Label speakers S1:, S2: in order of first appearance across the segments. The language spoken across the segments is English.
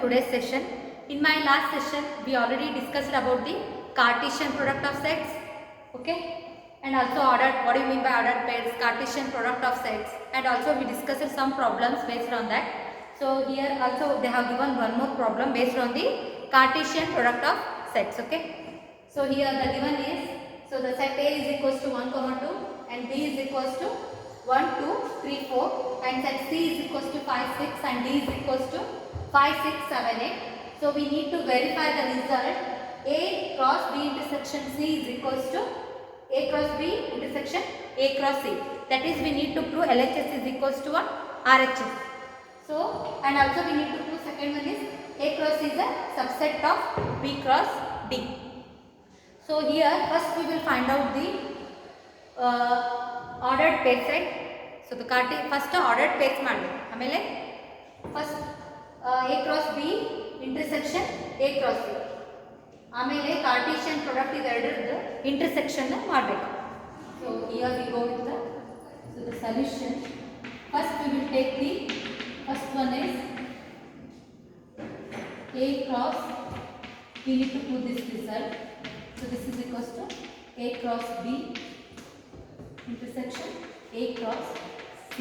S1: today's session. In my last session, we already discussed about the Cartesian product of sets, okay, and also ordered. What do you mean by ordered pairs? Cartesian product of sets, and also we discussed some problems based on that. So here also they have given one more problem based on the Cartesian product of sets, okay. So here the given is, so the set A is equals to 1, 2 and B is equals to 1, 2, 3, 4 and set C is equals to 5, 6 and D is equals to 5, 6, 7, 8. So we need to verify the result. A cross B intersection C is equals to A cross B intersection A cross C. That is, we need to prove LHS is equals to what? RHS. So, and also we need to prove second one is A cross is a subset of B cross D. So here first we will find out the ordered pair set. So the first ordered pairs ಮಾಡಿ ಆಮೇಲೆ first A cross B intersection A cross C ಆಮೇಲೆ Cartesian product ಇದೆರಡರದ್ದು intersection ಮಾಡಬೇಕು. So here we go with the solution. First we will take the first one is A cross, we need to prove this result. So this is equals to A cross B intersection A cross C.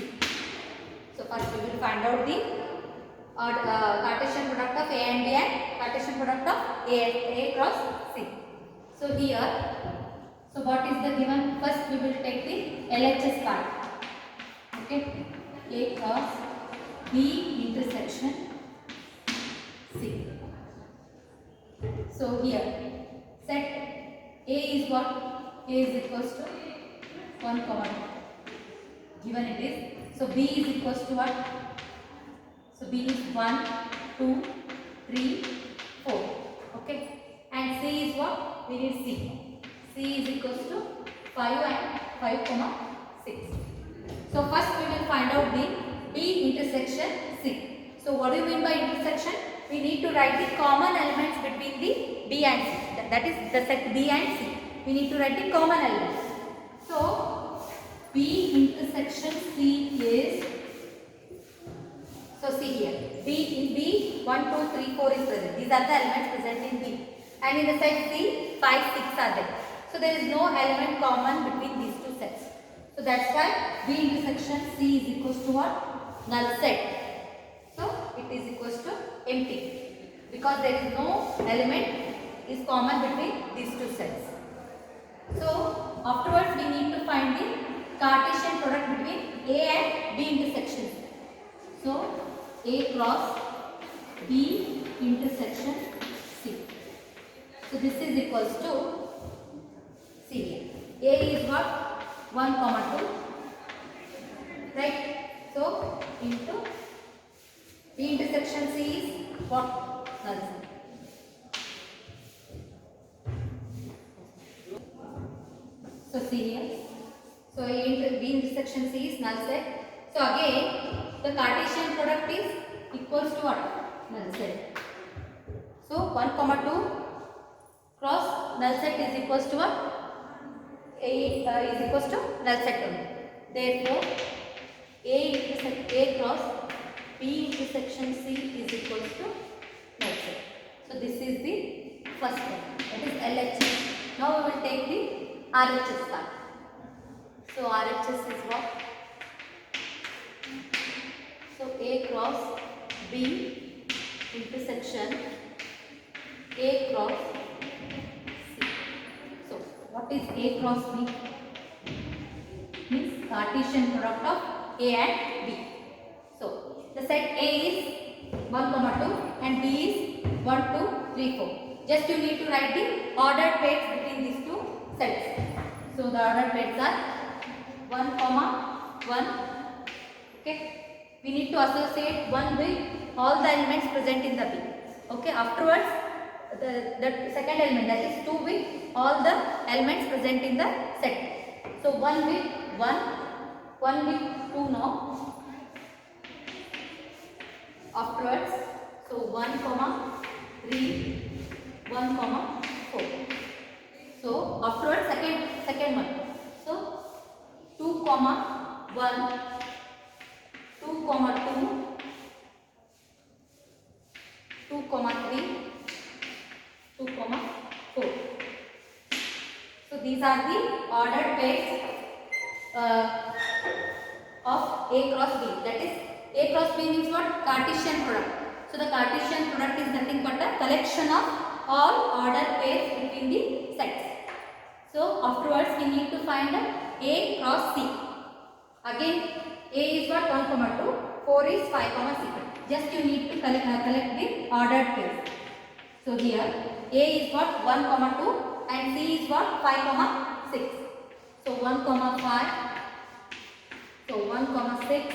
S1: So first we will find out the Cartesian product of A and B and Cartesian product of A cross C. So here, so what is the given? First we will take the LHS part. Okay, A cross B intersection C. So here, set A is what? A is equals to 1, 2. Given it is. So B is equals to what? So B is 1, 2, 3, 4. Okay. And C is what? We need C. C is equals to 5 and 5, 6. So first we will find out the B intersection C. So what do you mean by intersection? We need to write the common elements between the B and C. That is the set B and C. We need to write the common elements. So B intersection C is, so see here, B in B 1, 2, 3, 4 is present. These are the elements present in B. And in the set C 5, 6 are there. So there is no element common between these two sets. So that's why B intersection C is equals to what? Null set. So it is equals to empty because there is no element is common between these two sets. So afterwards we need to find the Cartesian product between A and B intersections. So A cross B intersection C. So this is equals to, see here, A is what? 1, 2, right? So into B intersection C is what? Null set. So see here. So B intersection C is null set. So again the Cartesian product is equals to what? Null set. So 1, 2 cross null set is equals to what? A is equals to null set only. Therefore A cross B intersection C is equals to null set. So this is the first one, that is LHS. Now we will take the RHS part. So RHS is what? So A cross B intersection A cross C. So what is A cross B? Means Cartesian product of A and B. So the set A is 1, 2 and B is 1, 2, 3, 4. Just you need to write the ordered pairs between these two sets. So the ordered pairs are 1, 1. Okay. We need to associate 1 with all the elements present in the B. Okay. Afterwards, the second element, that is 2 with all the elements present in the set. So 1 with 1 with 2 now. Afterwards, so 1, 3, 1, 4. So afterwards, second one. So 2, 1, 2, 2, 2, these are the ordered pairs of A cross B. That is, A cross B means what? Cartesian product. So the Cartesian product is nothing but a collection of all ordered pairs between the sets. So afterwards we need to find A cross C. Again, A is what? 1, 2, 4 is 5, 6. Just you need to collect the ordered pairs. So here A is what? 1, 2 and C is what? 5, 6. So 1, 5. So 1, 6.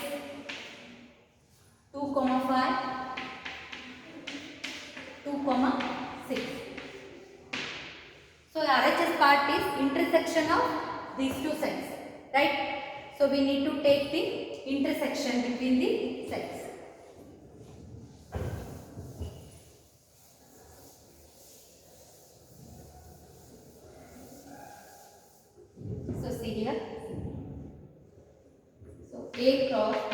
S1: 2, 5. 2, 6. So RHS part is intersection of these two sets, right? So we need to take the intersection between the sets. So see here. So A cross B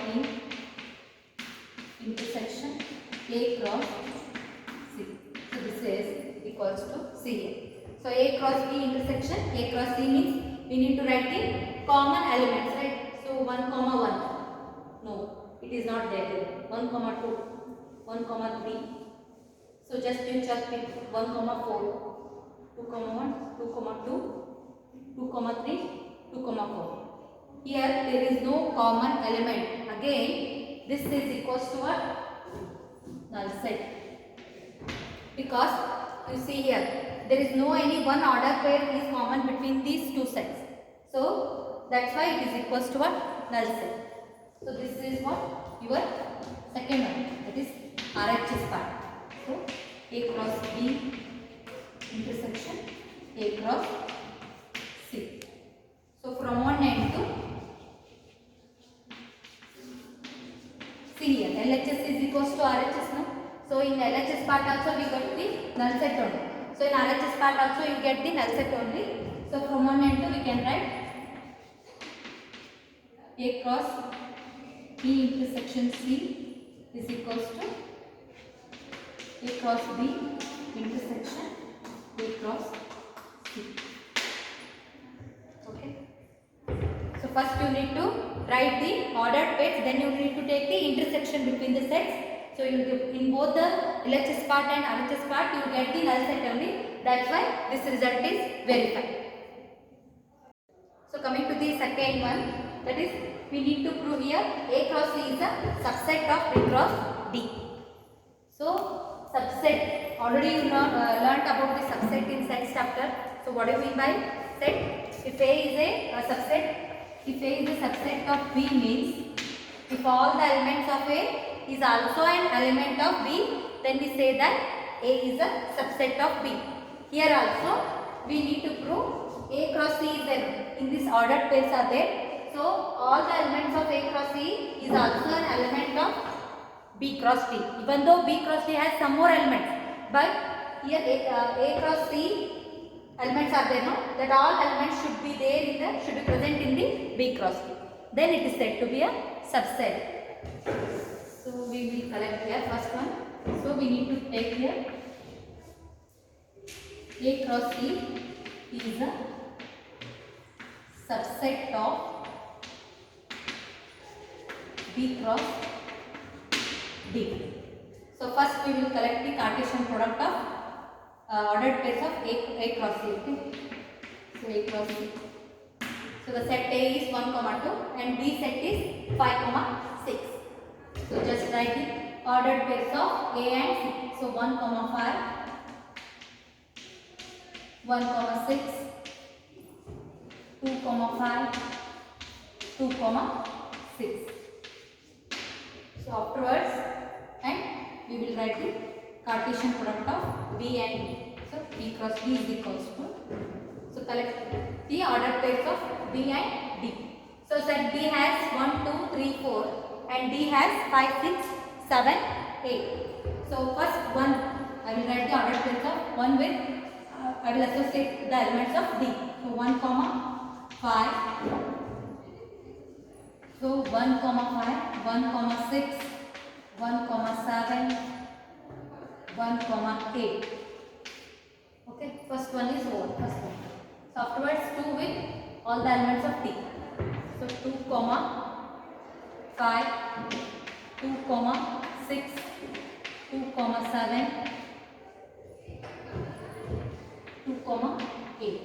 S1: intersection A cross C. So this is equals to C here. So A cross B intersection A cross C means we need to write the common elements, right? So 1, 1. No, it is not there. 1, 2, 1, 3. So just you check with 1, 4, 2, 1, 2, 2, 2, 3, 2, 4. Here there is no common element. Again, this is equals to what? Null set. Because you see here, there is no any one order pair is common between these two sets. So that's why it is equals to what? Null set. So this is what? Your second one. That is RHS part. So A cross B intersection A cross C. So from one end to see here, LHS is equals to RHS now. So in LHS part also we got the null set only. So in RHS part also you get the null set only. So from one end to we can write A cross B intersection C is equals to A cross B intersection A cross C. Okay. So first you need to write the ordered pairs, then you need to take the intersection between the sets. So you in both the LHS part and RHS part you get the null set only. That's why this result is verified. So coming to the second one, that is we need to prove here A cross C is a subset of B cross D. So subset, already you learnt about the subset in sets chapter. So what do you mean by set? If A is a subset, if A is a subset of B means if all the elements of A is also an element of B, then we say that A is a subset of B. Here also we need to prove A cross C is there. In this ordered pairs are there. So all the elements of A cross C is also an element of B cross D. Even though B cross D has some more elements, but here A cross C elements are there, no? That all elements should be there in the should be present in the B cross D. Then it is said to be a subset. So we will collect here first one. So we need to take here A cross C is a subset of B cross D. So first we will collect the Cartesian product of ordered pairs of A cross C. Okay. So A cross C. So the set A is 1, 2 and B set is 5, 6. So just write the ordered pairs of A and C. So 1, 5, 1, 6, 2, 5, 2, 6. So afterwards, and we will write the Cartesian product of B and D. So B cross B is equals to. So collect the ordered pairs of B and D. So set B has 1, 2, 3, 4 and D has 5, 6, 7, 8. So first one I will write the ordered pairs of 1 with I will associate the elements of D. So 1, 5. So 1, 5, 1, 6, 1, 7, 1, 8. Okay, first one is over. First one. So afterwards all the elements of T. So 2 comma 5, 2 comma 6, 2 comma 7, 2 comma 8.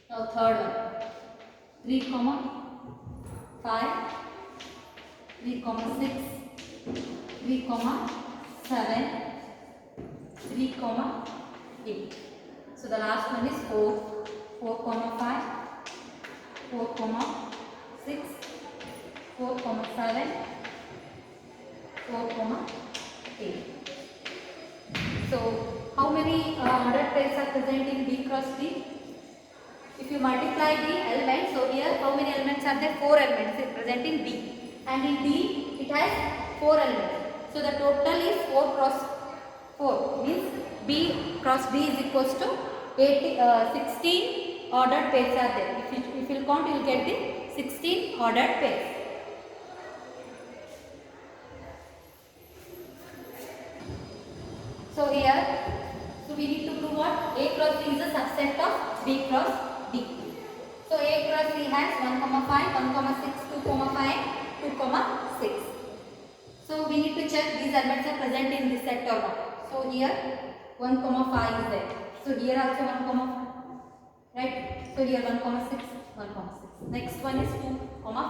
S1: Now third one, 3 comma 5, 3 comma 6, 3 comma 7, 3 comma 8. So the last one is 4, 4 comma 5, 4 comma 6, 4 comma 7, 4 comma 8. So how many ordered pairs are present in B cross D? If you multiply the elements, so here how many elements are there? 4 elements is present in B, and in D it has 4 elements. So the total is 4 cross 4, means B cross D is equals to 16 ordered pairs are there. If you count, you will get the 16 ordered pairs. So here, so we need to prove what? A cross D is a subset of B cross D. So A cross D has 1 comma 5, 1 comma 6, 2 comma 5, 2 comma 6. So we need to check these elements are present in this set or not. So here 1 comma 5 is there. So here also 1 comma 5, right? So here 1 comma 6, 1 comma 6. Next one is 2 comma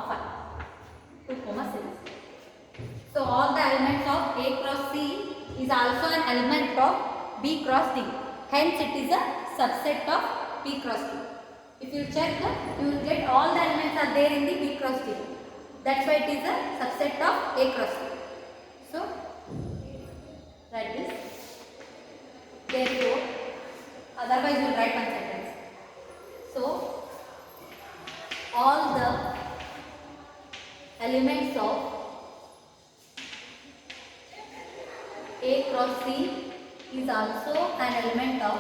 S1: 5, 2 comma 6. So all the elements of A cross C is also an element of B cross D. Hence it is a subset of B cross D. If you check, you will get all the elements are there in the B cross D. That's why it is a subset of A cross D. So write this. Therefore, otherwise you will write one sentence. So all the elements of A cross C is also an element of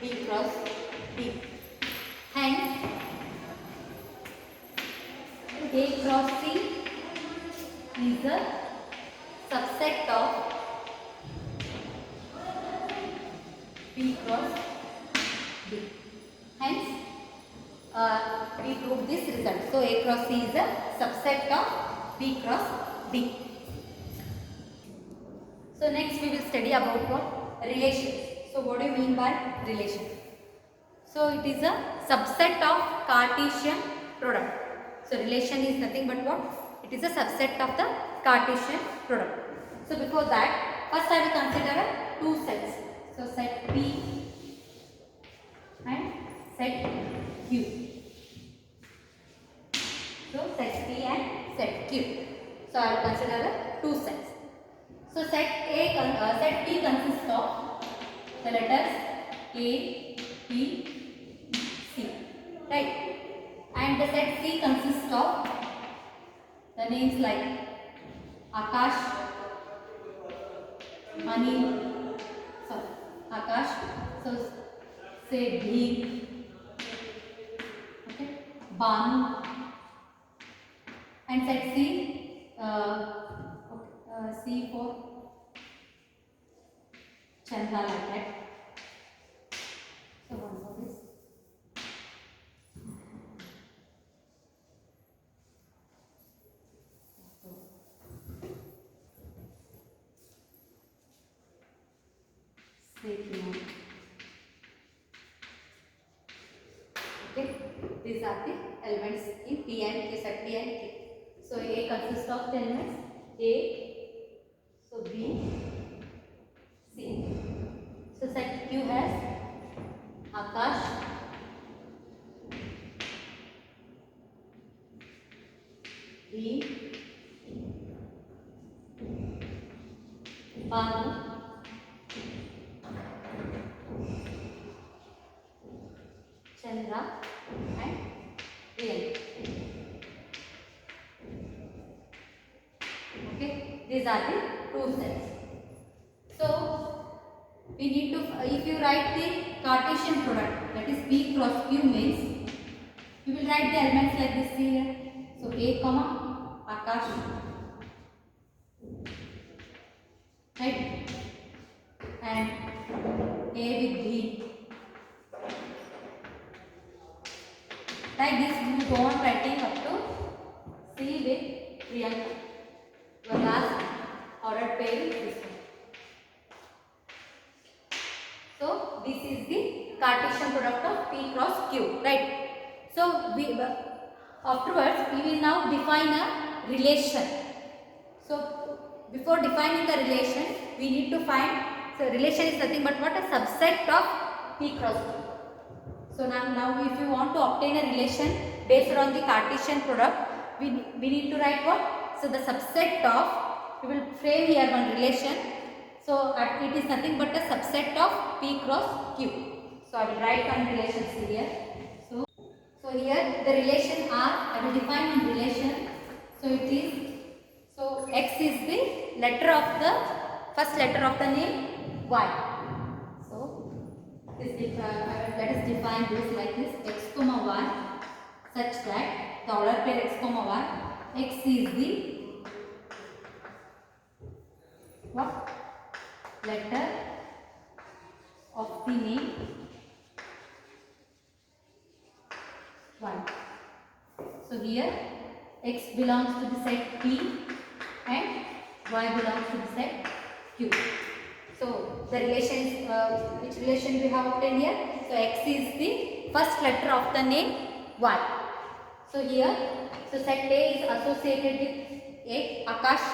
S1: B cross D. Hence A cross C is a subset of B cross D. Hence we prove this result. So A cross C is a subset of B cross D. So next we will study about what? Relations. So what do you mean by relation? So it is a subset of Cartesian product. So relation is nothing but what? It is a subset of the Cartesian product. So before that, first I will consider two sets. So set P and set Q. So set P and set Q. So I will consider two sets. So set P consists of the letters A, B, C, right? And the set C consists of the names like Akash, Akash, so say Bheem, okay, Banu, and set C, C for Chandra, like that. So one more this. Okay, these are the elements in P and Q, set P and Q. So A consists of the elements A, so B, C. So set Q has Akash, B, Banu, Chandra and Riyan. Okay, these are the two sets. So we need to, if you write the Cartesian product, that is P cross Q means, you will write the elements like this here. So A comma Akash, right? this is the Cartesian product of P cross Q, right? So we afterwards we will now define a relation. So before defining the relation, we need to find, so relation is nothing but what? A subset of P cross Q. So now if you want to obtain a relation based on the Cartesian product, we need to write what? So the subset of, we will frame here one relation. So it is nothing but a subset of P cross Q. So I will write one relation here. So here the relation R, I will define one relation. So it is, so X is the letter of the, first letter of the name Y. So let us define this like this: X comma Y, such that the order pair X comma Y, X is the what? Letter of the name Y. So here X belongs to the set P and Y belongs to the set Q. So the relation is, which relation we have obtained here? So X is the first letter of the name Y. So here, so set A is associated with A, Akash.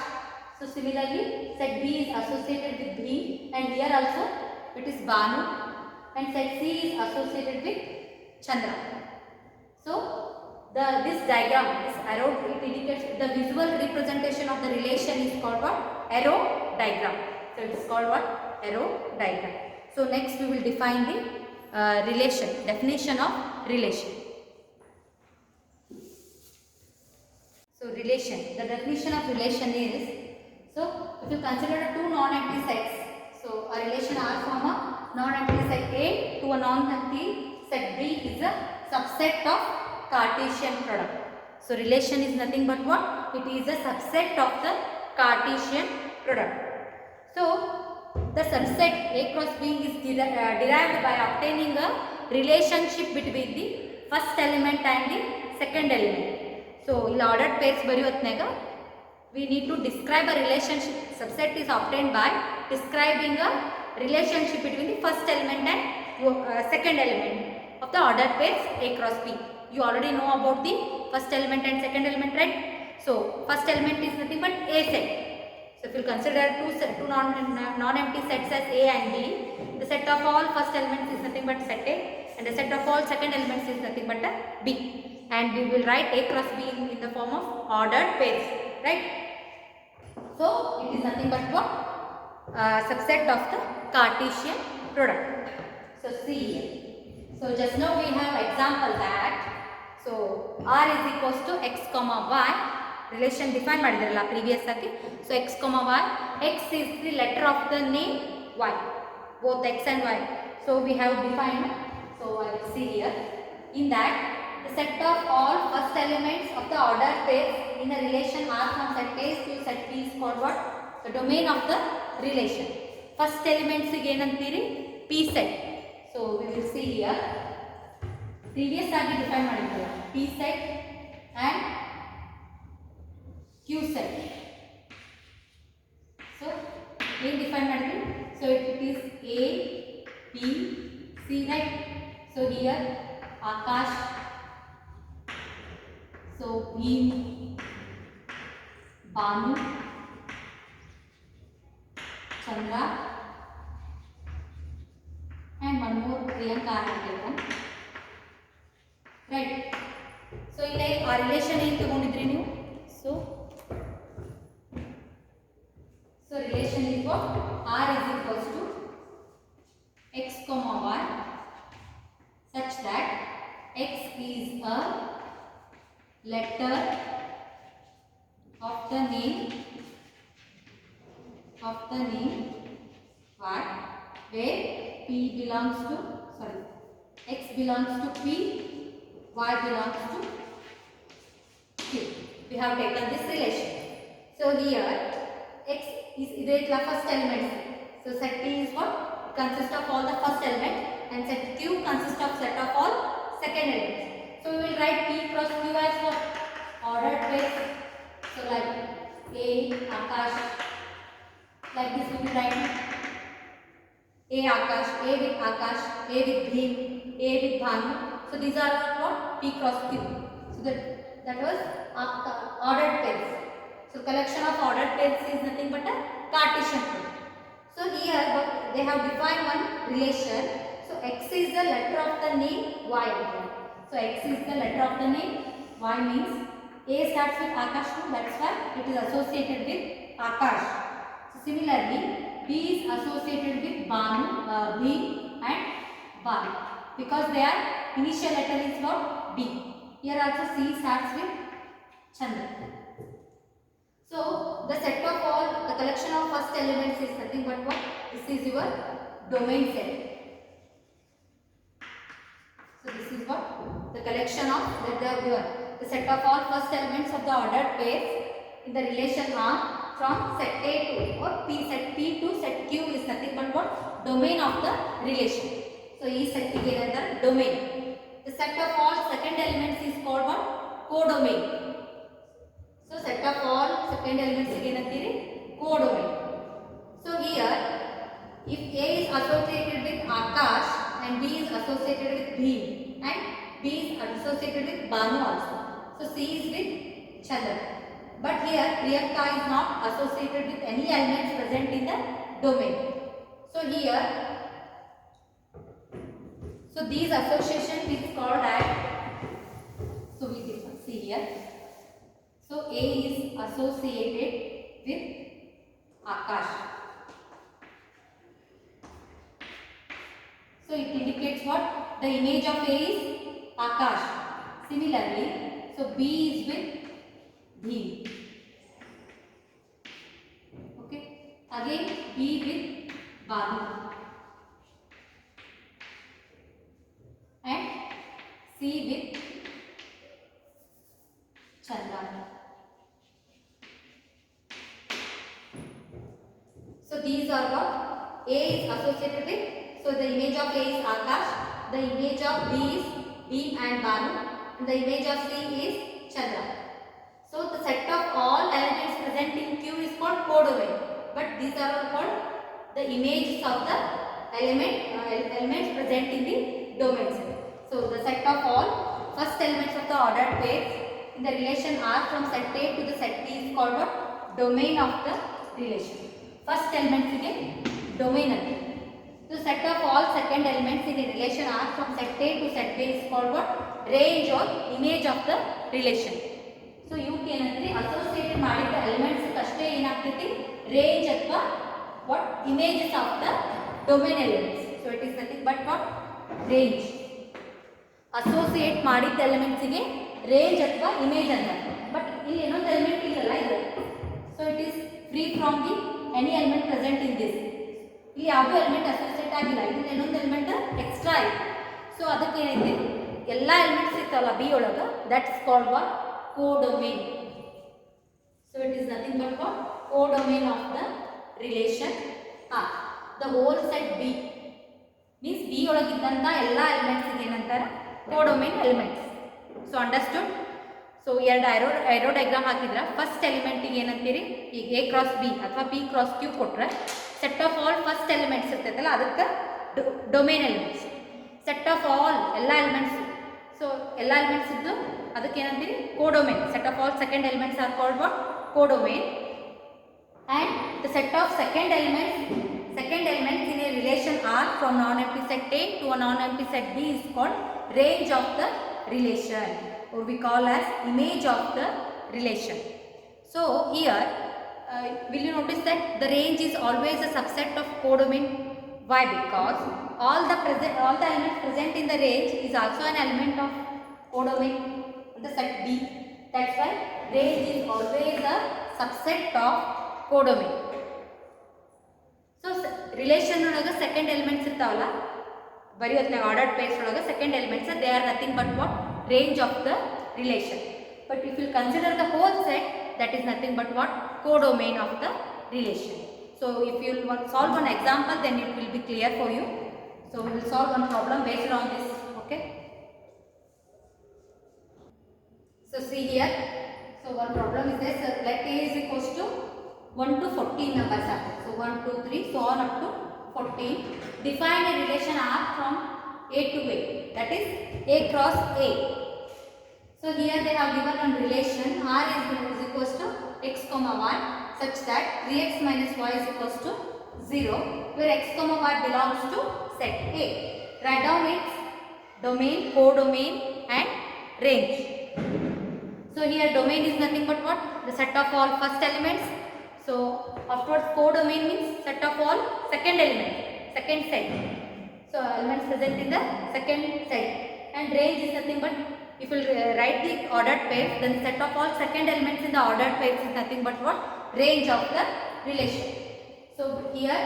S1: So similarly, set B is associated with B, and here also it is Banu, and set C is associated with Chandra. So this diagram, this arrow, it indicates the visual representation of the relation is called what? Arrow diagram. So it is called what? Arrow diagram. So next we will define the relation, definition of relation. So relation, the definition of relation is, so if you consider two non-empty sets, so a relation R from a non-empty set A to a non-empty set B is a subset of Cartesian product. So relation is nothing but what? It is a subset of the Cartesian product. So the subset A cross B is derived by obtaining a relationship between the first element and the second element. So in ordered pairs we need to describe a relationship. Subset is obtained by describing a relationship between the first element and second element of the ordered pairs A cross B. You already know about the first element and second element, right? So first element is nothing but A set. So if you consider two non-empty sets as A and B, the set of all first elements is nothing but set A, and the set of all second elements is nothing but a B. And we will write A cross B in the form of ordered pairs, right? So it is nothing but what? Subset of the Cartesian product. So see here. So just now we have example that, so R is equals to X comma Y, relation define ಮಾಡಿದ್ರಲ್ಲ previous ಆಗಿ. So X comma Y, X is the letter of the name Y, both X and Y. So we have defined, so I will see here, in that the set of all first elements of the ordered pairs in a relation R from set A to set B is called what? The domain of the relation. First elements ಏನಂತೀರಿ? P set. So we will see here. Previous ಆಗಿ define ಮಾಡಿದ್ರಲ್ಲ P set and Q set. So ಏನು define ಮಾಡಿದ್ರಿ? So it is A, B, C, right? So here Akash, so Bhim, Banu, Chandra, and one more Priyanka I have taken, right? So ಇಲ್ಲಿ ಆ relation ಏನು ತಗೊಂಡಿದ್ರಿ ನೀವು? So relation is what? R is equals to X comma Y, such that X is a letter of the name Y, where P belongs to, X belongs to P, Y belongs to Q. We have taken this relation. So here X is the first element. So set P is what? Consists of all the first element, and set Q consists of set of all second elements. So we will write P cross Q as what? Ordered pairs. So like A, Akash, like this we will write A Akash, A with Akash, A with Bhim, A with Bhanu. So these are what? P cross Q. So that was ordered pairs. So collection of ordered pairs is nothing but a Cartesian product. So here they have defined one relation. So X is the letter of the name Y. So X is the letter of the name. Y means A starts with Akash, that's why it is associated with Akash. So similarly, B is associated with Bhanu, Bhim and Bhanu because their initial letter is what? B. Here also C starts with Chandra. So the set of all, the collection of first elements is nothing but what? This is your domain set. So this is what? The collection of the set of all first elements of the ordered pairs in the relation R from set A to or P, set P to set Q is nothing but what? Domain of the relation. So E set together domain. The set of all second elements is called what? Codomain. So set of all second elements again codomain. So here if A is associated with Akash and B is associated with Bhim and B is associated with Bhanu also. So C is with Chandra. But here Priyanka is not associated with any elements present in the domain. So here, so these association is called as, so we can see here. So A is associated with Akash. So it indicates what? The image of A is Akash. Similarly, so B is with Bhim. Okay. Again B with Bhanu. And C with Chandra. So these are what? A is associated with, so the image of A is Akash, the image of B is Bhim and Bhanu, and the image of C is Chandra. So the set of all elements present in Q is called codomain, but these are called the images of the elements present in the domain set. So the set of all first elements of the ordered pairs in the relation R from set A to the set P is called what? Domain of the relation. First elements again domain again. So set of all second elements in a relation R from set A to set B is called what? Range or image of the relation. So you can associate ಮಾಡಿದ elements ಅಷ್ಟೇ ಏನಾಗ್ತೈತಿ range ಅಥವಾ what images of the domain elements. So it is nothing but what? Range. Associate ಮಾಡಿದ elements ಗೆ range ಅಥವಾ image ಅಂತ. But ಇಲ್ಲಿ ಏನೊಂದು element ಇಲ್ಲಲ್ಲ ಇದು. So it is free from the any element present in this. ಇಲ್ಲಿ ಯಾವುದೋ ಎಲಿಮೆಂಟ್ ಅಸೋಸಿಯೇಟ್ ಆಗಿಲ್ಲ, ಇದನ್ನ ಇನ್ನೊಂದು ಎಲಿಮೆಂಟ್ ಎಕ್ಸ್ಟ್ರಾ ಇದೆ. ಸೊ ಅದಕ್ಕೆ ಏನೈತಿ ಎಲ್ಲ ಎಲಿಮೆಂಟ್ಸ್ ಇರ್ತವಲ್ಲ ಬಿ ಒಳಗೆ, that's called what? Codomain. So it is nothing but what? Codomain of the relation R. The whole set B means B ಒಳಗಿದ್ದಂಥ ಎಲ್ಲ ಎಲಿಮೆಂಟ್ಸಿಗೆ ಏನಂತಾರೆ? Codomain elements. So understood? So ಎರಡು ಐರೋ ಡಯಾಗ್ರಾಮ್ ಹಾಕಿದ್ರೆ ಫಸ್ಟ್ ಎಲಿಮೆಂಟಿಗೆ ಏನಂತೀರಿ? ಈಗ ಎ ಕ್ರಾಸ್ ಬಿ ಅಥವಾ ಪಿ ಕ್ರಾಸ್ ಕ್ಯೂ ಕೊಟ್ಟರೆ set of all first elements ಇರ್ತೈತಲ್ಲ ಅದಕ್ಕೆ domain elements. Set of all ಎಲ್ಲ ಎಲಿಮೆಂಟ್ಸ್, ಸೊ ಎಲ್ಲ ಎಲಿಮೆಂಟ್ಸ್ ಇದ್ದು ಅದಕ್ಕೆ ಏನಂತೀರಿ? ಕೋಡೊಮೇನ್. Set of all second elements are called what? Codomain. And the set of second elements in a relation R from non empty set A to a non empty set B is called range of the relation, or we call as image of the relation. So here will you notice that the range is always a subset of codomain? Why? Because all the elements present in the range is also an element of codomain in the set B. That's why range is always a subset of codomain. So relation ಒಳಗೆ second elements ಇರ್ತಾವಲ್ಲ ಬರೀ ಹೊತ್ತಿನಾಗ ordered pairs ಒಳಗೆ second elements, they are nothing but what? Range of the relation. But if you consider the whole set, that is nothing but what? Codomain of the relation. So if you will solve one example, then it will be clear for you. So we will solve one problem based on this. Okay, so see here. So one problem is this. Let A is equals to 1 to 14 numbers are. So 1, 2, 3, so on up to 14. Define a relation R from A to A, that is A cross A. So here they have given one relation R is equals to x comma y such that 3x minus y is equals to 0, where x comma y belongs to set A. Write down its domain, codomain and range. So here domain is nothing but what? The set of all first elements. So afterwards codomain means set of all second element, second set. So elements present in the second set. And range is nothing but, if you write the ordered pairs, then set of all second elements in the ordered pairs is nothing but what? Range of the relation. So here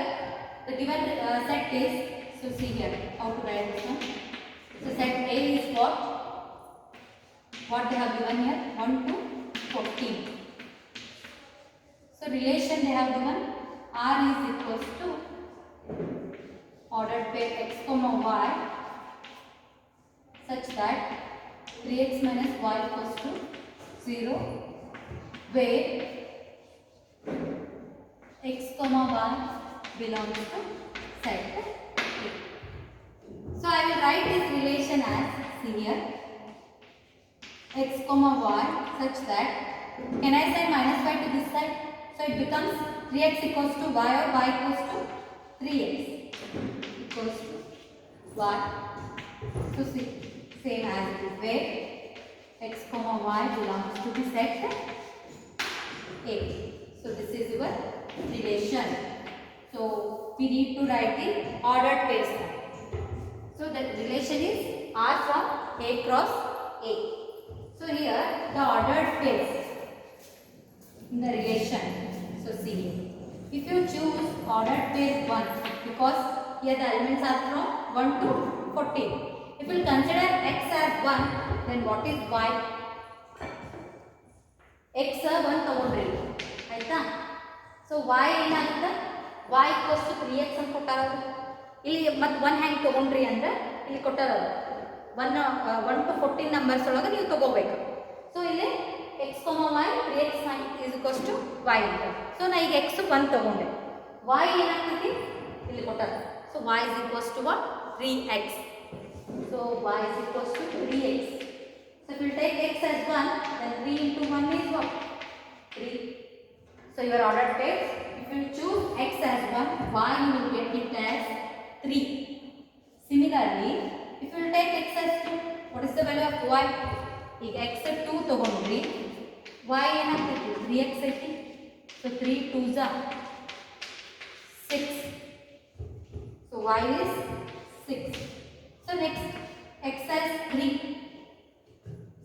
S1: the given set is, so see here how to write this one. So set A is what they have given here, 1 to 14. So relation they have given R is equals to ordered pair x comma y such that 3x minus y equals to 0, where x comma y belongs to set A. So I will write this relation as, see here, x comma y such that, can I send minus y to this side? So it becomes 3x equals to y, or y equals to 3x equals to y. So see, same as it is, where x comma y belongs to the set A. So this is your relation. So we need to write the ordered pairs now. So the relation is R from A cross A. So here the ordered pairs in the relation. So see, if you choose ordered pair 1, because here the elements are from 1 to 14. If you consider x as 1, then what is y? X 1 ತಗೊಂಡ್ರಿ ಆಯ್ತಾ. So y ಏನಾಗುತ್ತೆ, y equals to 3x ಅಂತ ಕೊಟ್ಟಾರದು. ಇಲ್ಲಿ ಮತ್ತೆ 1 ಹ್ಯಾಂಗ್ ತಗೊಂಡ್ರಿ ಅಂದ್ರೆ ಇಲ್ಲಿ ಕೊಟ್ಟಾರದು 1 to 14 numbers ಒಳಗೆ ನೀವು ತಗೋಬೇಕು. ಸೊ ಇಲ್ಲಿ x, y 3x is equals to y ಅಂತ. ಸೊ ನಾ ಈಗ x 1 ತಗೊಂಡೆ, y ಏನಾಗ್ತೈತಿ ಇಲ್ಲಿ ಕೊಟ್ಟಾರ. So y is equals to what? 3x. So y is equals to 3x. So if you take x as 1, then 3 into 1 is what? 3. So your ordered pairs, if you choose x as 1, y you will get it as 3. Similarly, if you take x as 2, what is the value of y? ಈಗ x 2 ತಗೊಂಡ್ರಿ, y ಏನಾಗ್ತೈತಿ 3x ಐತಿ. So 3 2s are 6. So y is 6. So next x as 3.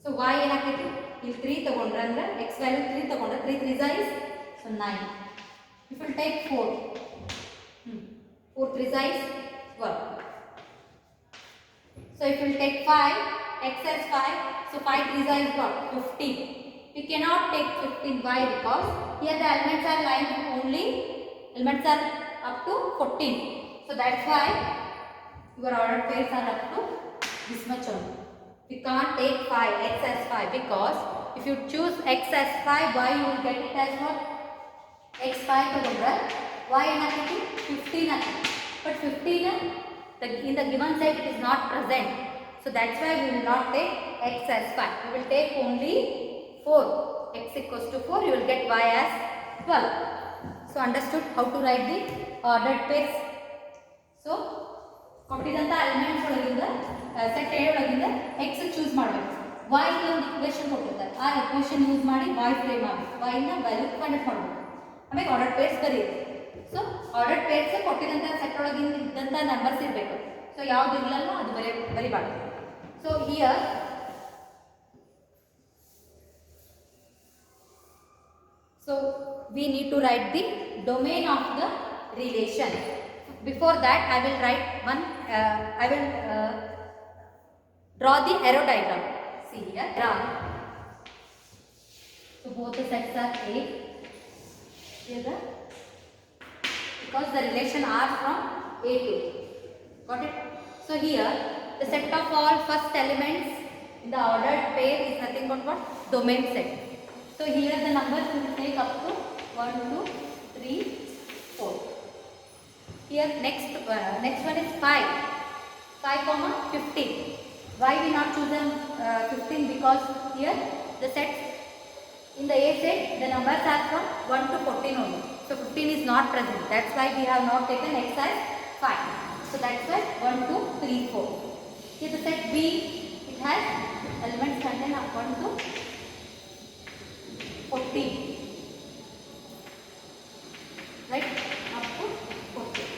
S1: So y ಏನಾಗ್ತೈತಿ ಇಲ್ಲಿ 3 ತಗೊಂಡ್ರೆ ಅಂದ್ರೆ x value 3 ತಗೊಂಡ್ರೆ 3 3s is so 9. If you take 4, 4 3s is 12. So if you take 5, x as 5, so 5 3s is what? 15. We cannot take 15. Why? Because here the elements are lying only, elements are up to 14. So that's why your ordered pairs are up to this much only. We can't take 5, x as 5, because if you choose x as 5, y you will get it as what? x 5 ತಗೊಂಡ್ರೆ y ಏನಾಗ್ತೈತಿ 15 ಆಗ್ತೈತಿ. But 15 in the given set it is not present. So that's why we will not take x as 5. We will take only 4. X equals to 4, you will get y as 12. So understood how to write the ordered pairs. So ಕೊಟ್ಟಿದಂತ elements ಒಳಗಿಂದ set A ಒಳಗಿಂದ x choose ಮಾಡಬೇಕು. y ಗೆ ಒಂದು equation ಕೊಟ್ಟಿರ್ತಾರೆ, ಆ equation use ಮಾಡಿ y frame ಆಗಬೇಕು, y ನ ವ್ಯಾಲ್ಯೂ ಫೈಂಡ್ ಔಟ್ ಮಾಡಬೇಕು, ಆಮೇಲೆ ಆರ್ಡರ್ಡ್ ಪೇರ್ಸ್ ಬರೀಬೇಕು. ಸೊ ಆರ್ಡರ್ಡ್ ಪೇರ್ಸ್ ಕೊಟ್ಟಿದಂತ ಸೆಟ್ ಒಳಗಿಂದ ಇದ್ದಂತ ನಂಬರ್ಸ್ ಇರಬೇಕು. ಸೊ ಯಾವುದು ಇಲ್ಲಲ್ಲ ಅದು ಬರಿಬಾರ್ದು. So here so we need to write the domain of the relation. Before that I will write one I will draw the arrow diagram. See here, draw. So both the sets are A here, because the relation are from A to A. Got it? So here the set of all first elements in the ordered pair is nothing but what? Domain set. So here the numbers will take up to 1 2 3 4. Here next one is 5. 5 comma 15. Why we not chosen 15? Because here the sets in the A set the numbers are from 1 to 14 only. So 15 is not present. That's why we have not taken X as 5. So that's why 1, 2, 3, 4. Here the set B, it has elements contain 1 to 14. Right? Up to 14.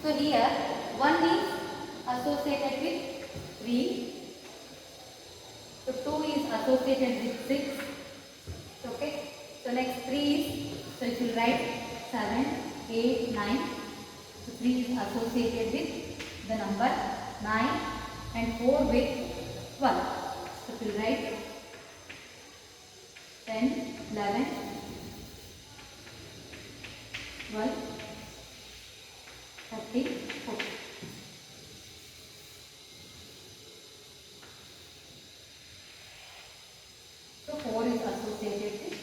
S1: So here 1 is associated with 3. So 2 is associated with 6. Okay. So next 3 is, so if you write 7, 8, 9. So 3 is associated with the number 9 and 4 with 12. So if you write 10, 11, 12, 13, 14. So 4 is associated with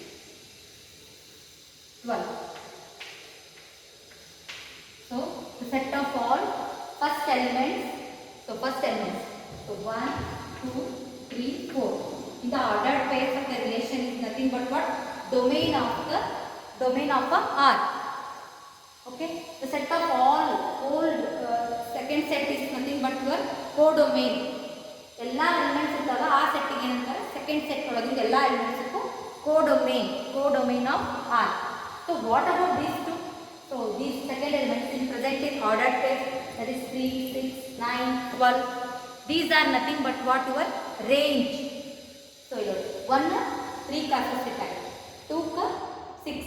S1: 12. So the set of all first elements. So 1, 2, 3, 4. In the ordered pairs of the relation is nothing but what? Domain of a R. Okay. The set of all second set is nothing but your codomain. Ella elements ittava ಆ set ಗೆ ಏನಂತಾರೆ second set ಒಳಗಿನ ಎಲ್ಲ elements ಗೂ codomain of R. So what about these two? So these second elements in present in ordered pairs, that is 3, 6, 9, 12. These are nothing but what? Your range. So here 1 3 का associate है, 2 का 6.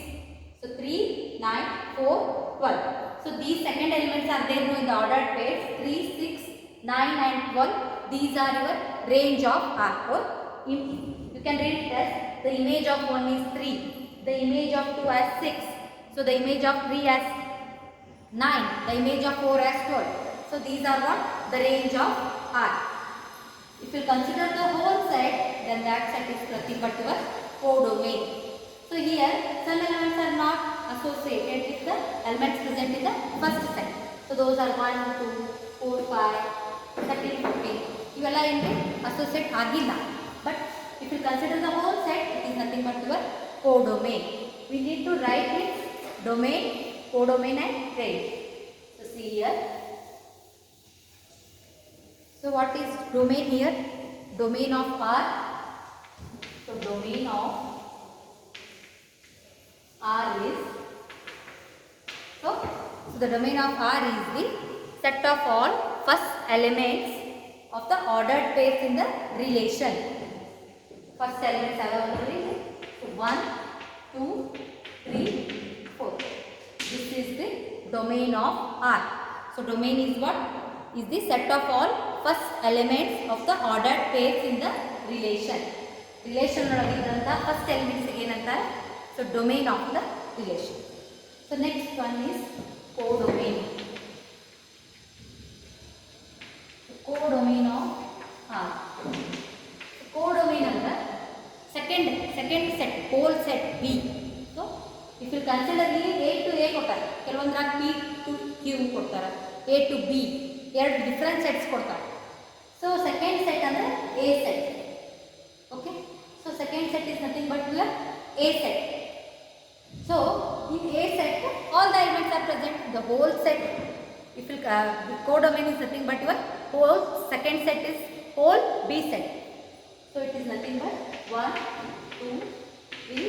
S1: So 3, 9, 4, 12. So these second elements are there in the ordered pairs 3, 6, 9 and 12. These are your range of R. Or you can read it as the image of 1 is 3, the image of 2 as 6. So the image of 3 as 9, the image of 4 as 12. So these are what? The range of R. If you consider the whole set, then that set is nothing but your codomain. So here some elements are not associated with the elements present in the first set. So those are 1, 2, 4, 5, 13, 14. Ivella ente associate agilla. But if you consider the whole set, it is nothing but your codomain. We need to write its domain, codomain and range. So see here. So what is domain here? Domain of R. So domain of R is, so the domain of R is the set of all first elements of the ordered pairs in the relation. First elements are already 1, 2, 3, 4. This is the domain of R. So domain is what? Is the set of all first elements of the ordered pairs in the relation. Relation ಒಳಗಿದ್ದಂತ first elements ಏನಂತಾರೆ? So domain of the relation. So next one is codomain. So codomain of R. So codomain ಅಂದ್ರೆ second set, whole set B. So if you consider ಇಲ್ಲಿ A to A ಕೊಡ್ತಾರೆ, ಕೆಲವೊಂದರ P to Q ಕೊಡ್ತಾರೆ, A to B, ಎರಡು different sets ಕೊಡ್ತಾರೆ. So second set ಅಂದರೆ A set. Okay. So second set is nothing but your A set. So in A set all the elements are present, the whole set. If you codomain is nothing but your whole second set is whole B set. So it is nothing but 1, 2, 3.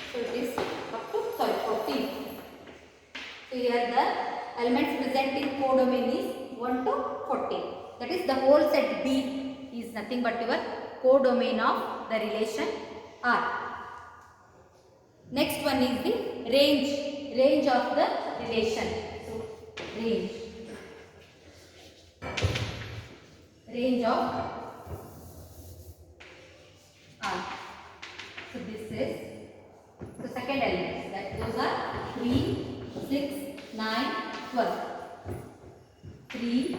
S1: So it is up to 14. So here the elements present in codomain is 1 to 14. That is the whole set B is nothing but your codomain of the relation R. Next one is the range of the relation. So range of R. So this is the second element. That those are 3, 6, 9, 12. 3,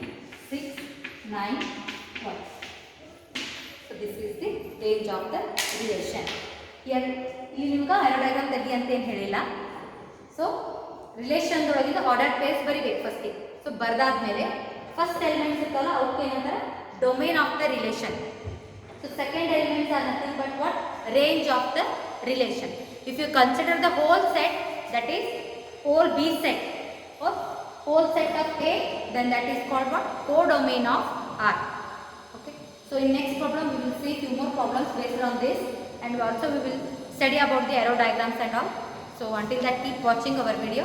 S1: 6, 9, 12. So this is the range of the relation. Here ಇಲ್ಲಿ ನಿಮಗೆ ಎರಡು diagram ತೆಗಿ ಅಂತ ಏನು ಹೇಳಿಲ್ಲ. So so relation ಒಳಗಿಂದ order pairs ಬರಿಬೇಕು ಫಸ್ಟಿಗೆ. ಸೊ ಬರ್ದಾದ್ಮೇಲೆ ಫಸ್ಟ್ ಎಲಿಮೆಂಟ್ಸ್ ಇರ್ತಲ್ಲ ಅವಕ್ಕೆ ಏನಂತಾರೆ domain of the relation. So second elements R nothing but what range of the relation. If you consider the whole set, that is whole B set or whole set of A, then that is called what codomain of R. Okay. So in next problem we will see few more problems based on this, and also we will study about the arrow diagrams and all. So until that, keep watching our video.